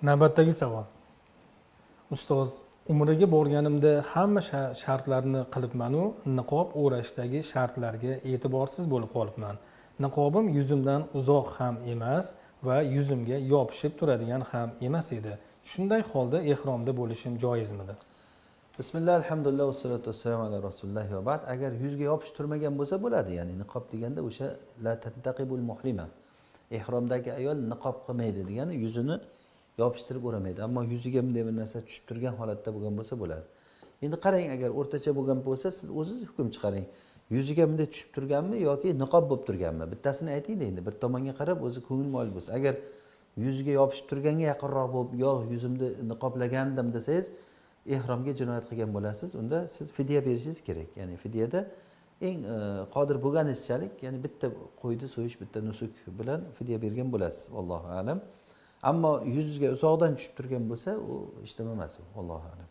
Navbatdagi savol. Ustoz, umraga borganimda hamma shartlarni qilibman-u, niqob o'rashdagi shartlarga e'tiborsiz bo'lib qolibman. Niqobim yuzimdan uzoq ham emas va yuzimga yopishib turadigan ham emas edi. Shunday holda ehromda bo'lishim joizmidi? Bismillah, alhamdulillah, vassalatu vassalamu ala rasulillah va ba'd. Agar yuzga yopish turmagan bo'lsa bo'ladi, ya'ni niqob deganda o'sha la tantaqibul muhrima. Ehromdagi ayol niqob qilmaydi degani yuzini yopishtirib o'ramaydi. Ammo yuziga bunday bir narsa tushib turgan holatda bo'lgan bo'lsa bo'ladi. Endi qarang, agar o'rtacha bo'lgan bo'lsa, siz o'zingiz hukm chiqaring. Yuziga bunday tushib turganmi yoki niqob bo'lib turganmi? Bittasini ayting endi, bir tomonga qarab o'zi ko'ngil moyil bo'lsa. Agar yuziga yopishib turganga yaqinroq bo'lib, yo yuzimni niqoblagandim desangiz, ehromga jinoyat qilgan bo'lasiz. Unda siz fidya berishingiz kerak. Ya'ni fidyada eng qodir bo'lganingizchalik, ya'ni bitta qo'yni so'yish, bitta nusuk bilan fidya bergan bo'lasiz. Allohu a'lam. Ammo yuzga uzoqdan tushib turgan bo'lsa, u ishlama emas u. Allohu a'lam.